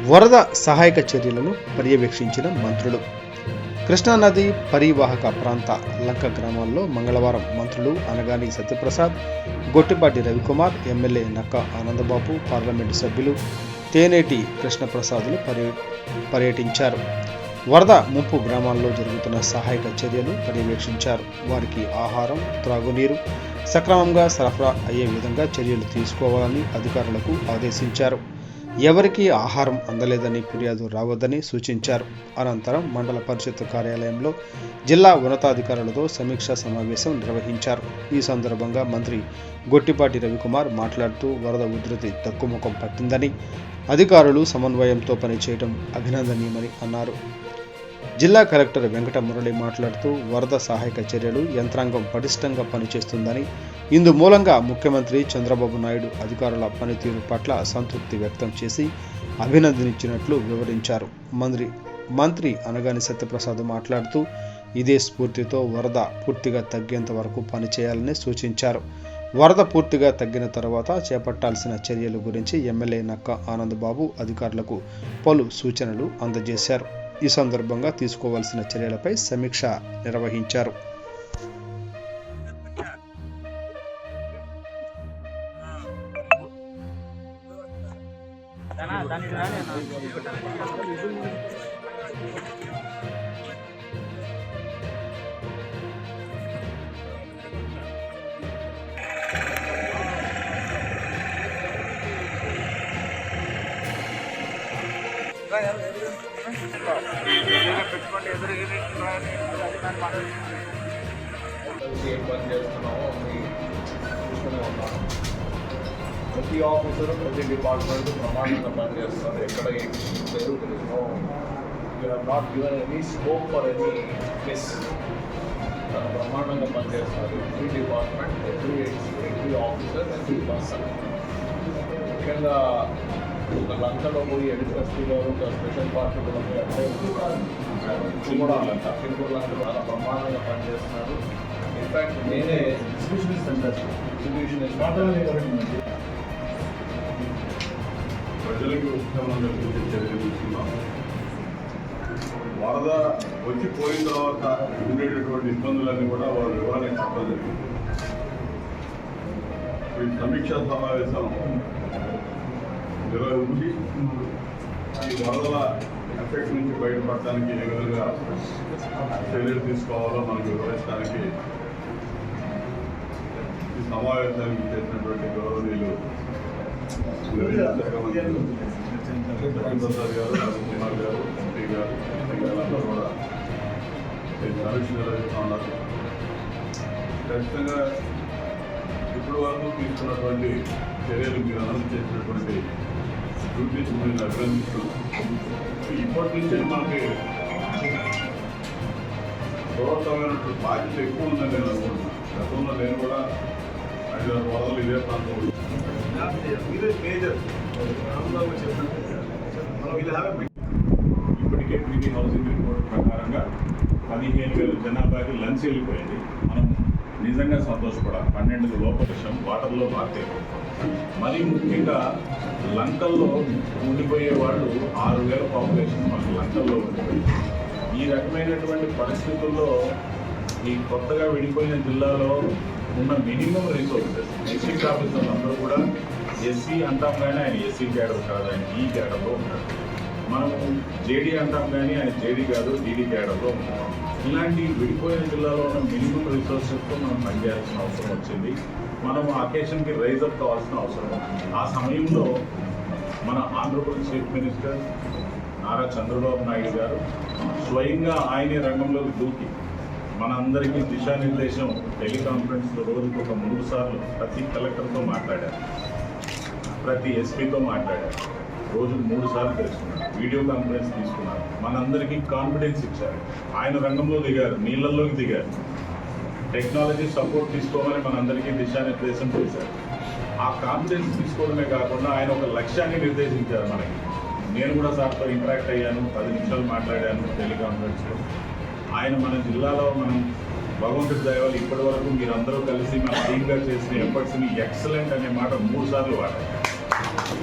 వరద సహాయక చర్యలను పర్యవేక్షించిన మంత్రులు. కృష్ణానది పరివాహక ప్రాంత లంక గ్రామాల్లో మంగళవారం మంత్రులు అనగాని సత్యప్రసాద్, గొట్టిపాటి రవికుమార్, ఎమ్మెల్యే నక్క ఆనందబాబు, పార్లమెంటు సభ్యులు తేనేటి కృష్ణప్రసాదులు పర్యటించారు. వరద ముంపు గ్రామాల్లో జరుగుతున్న సహాయక చర్యలు పర్యవేక్షించారు. వారికి ఆహారం, త్రాగునీరు సక్రమంగా సరఫరా అయ్యే విధంగా చర్యలు తీసుకోవాలని అధికారులకు ఆదేశించారు. ఎవరికీ ఆహారం అందలేదని ఫిర్యాదు రావద్దని సూచించారు. అనంతరం మండల పరిషత్ కార్యాలయంలో జిల్లా ఉన్నతాధికారులతో సమీక్షా సమావేశం నిర్వహించారు. ఈ సందర్భంగా మంత్రి గొట్టిపాటి రవికుమార్ మాట్లాడుతూ వరద ఉధృతి తక్కుముఖం పట్టిందని, అధికారులు సమన్వయంతో పనిచేయడం అభినందనీయమని అన్నారు. జిల్లా కలెక్టర్ వెంకట మురళి మాట్లాడుతూ వరద సహాయక చర్యలు యంత్రాంగం పటిష్టంగా పనిచేస్తుందని, ఇందు మూలంగా ముఖ్యమంత్రి చంద్రబాబు నాయుడు అధికారుల పనితీరు పట్ల సంతృప్తి వ్యక్తం చేసి అభినందించినట్లు వివరించారు. మంత్రి అనగాని సత్యప్రసాద్ మాట్లాడుతూ ఇదే స్ఫూర్తితో వరద పూర్తిగా తగ్గేంత వరకు పనిచేయాలని సూచించారు. వరద పూర్తిగా తగ్గిన తర్వాత చేపట్టాల్సిన చర్యల గురించి ఎమ్మెల్యే నక్క ఆనందబాబు అధికారులకు పలు సూచనలు అందజేశారు. ఈ సందర్భంగా తీసుకోవాల్సిన చర్యలపై సమీక్ష నిర్వహించారు. ఏం పని చేస్తున్నామో చూస్తూనే ఉన్నాను. ప్రతి ఆఫీసరు ప్రతి డిపార్ట్మెంట్ ప్రమాణంగా పనిచేస్తారు. ఎక్కడ ఏమి లేదు. You have not given any scope for any miss. తన బ్రహ్మాండంగా పనిచేస్తారు. Every department, every officer, every person. ముఖ్యంగా ఒక లంకలో పోయి ఎడిట్రస్టీ గారు ఒక స్పెషల్ పార్టీ కూడా అంటే కూడా లక్ష్మీపూర్ లంక చాలా బ్రహ్మాండంగా పనిచేస్తున్నారు. ఇన్ఫ్యాక్ట్ నేనే ప్రజలకు ఉత్సాహం చర్యలు తీసుకున్నాం. వరద వచ్చి పోయిన తర్వాత ఉండేటటువంటి ఇబ్బందులన్నీ కూడా వారు వివరణ చెప్పడం జరిగింది. ఈ సమీక్షా సమావేశం నిర్వహించి ఈ వరదల ఎఫెక్ట్ నుంచి బయటపడటానికి ఏ విధంగా చర్యలు తీసుకోవాలో మనకు వివరించడానికి ఈ సమావేశానికి చేసినటువంటి గౌరవనీయులు సత్యప్రసాద్ గారు, రవికుమార్ గారు, ఎంపీ గారు, అందరూ కూడా సమీక్ష నిర్వహిస్తూ ఉన్నారు. ఖచ్చితంగా ఇప్పటి వరకు తీసుకున్నటువంటి చర్యలు మీరు అనౌన్స్ చేసినటువంటి డ్యూటీస్ మీరు అభినందిస్తూ ఇప్పటి నుంచే మనకి గౌరవమైనటువంటి బాధ్యత ఎక్కువ ఉందని నేను అనుకుంటున్నాను. గతంలో నేను కూడా 5 వరదలు ఇదే ప్రాంతంలో మేజర్ ఇప్పటికే ప్రీతి హౌసింగ్ రిపోర్ట్ ప్రకారంగా 15,000 జనాభాకి లంచ్ వెళ్ళిపోయింది. మనం నిజంగా సంతోషపడాలి. 12 లోపల విషయం వాటర్లో మార్కెట్. మరీ ముఖ్యంగా లంకల్లో ఉండిపోయే వాళ్ళు 6,000 పాపులేషన్ మనకు లంకల్లో ఉండిపోయింది. ఈ రకమైనటువంటి పరిస్థితుల్లో ఈ కొత్తగా విడిపోయిన జిల్లాలో ఉన్న మినిమం రిసోర్సెస్ డిస్ట్రిక్ట్ ఆఫీసర్లు అందరూ కూడా ఎస్సీ అంటాం కానీ ఆయన ఎస్సీ క్యాడర్ కాదు, ఆయన ఈ క్యాడర్లో ఉంటాడు. మనము జేడీ అంటాం కానీ ఆయన జేడీ కాదు, డీడీ క్యాడర్లో ఉంటాం. ఇలాంటి విడిపోయిన జిల్లాలో ఉన్న మినిమం రిసోర్సెస్తో మనం పనిచేయాల్సిన అవసరం వచ్చింది. మనం అకేషన్కి రైజ్ అప్ కావాల్సిన అవసరం. ఆ సమయంలో మన ఆంధ్రప్రదేశ్ చీఫ్ మినిస్టర్ నారా చంద్రబాబు నాయుడు గారు స్వయంగా ఆయనే రంగంలోకి దూకి మన అందరికీ దిశానిర్దేశం టెలికాన్ఫరెన్స్లో రోజుకు ఒక 3 సార్లు ప్రతి కలెక్టర్తో మాట్లాడారు, ప్రతి ఎస్పీతో మాట్లాడారు, రోజుకు 3 సార్లు తెలుసుకున్నారు, వీడియో కాన్ఫరెన్స్ తీసుకున్నారు, మనందరికీ కాన్ఫిడెన్స్ ఇచ్చారు. ఆయన రంగంలో దిగారు, నీళ్ళల్లోకి దిగారు, టెక్నాలజీ సపోర్ట్ తీసుకోవాలని మనందరికీ దిశానిర్దేశం చేశారు. ఆ కాన్ఫిడెన్స్ తీసుకోవడమే కాకుండా ఆయన ఒక లక్ష్యాన్ని నిర్దేశించారు మనకి. నేను కూడా సార్తో ఇంటరాక్ట్ అయ్యాను, 10 నిమిషాలు మాట్లాడాను టెలికాన్ఫరెన్స్లో. ఆయన మన జిల్లాలో మనం భగవంతుడి దయవల్ల ఇప్పటి వరకు మీరందరూ కలిసి మన టీమ్గా చేసిన ఎఫర్ట్స్ని ఎక్సలెంట్ అనే మాట 3 సార్లు వాడారు.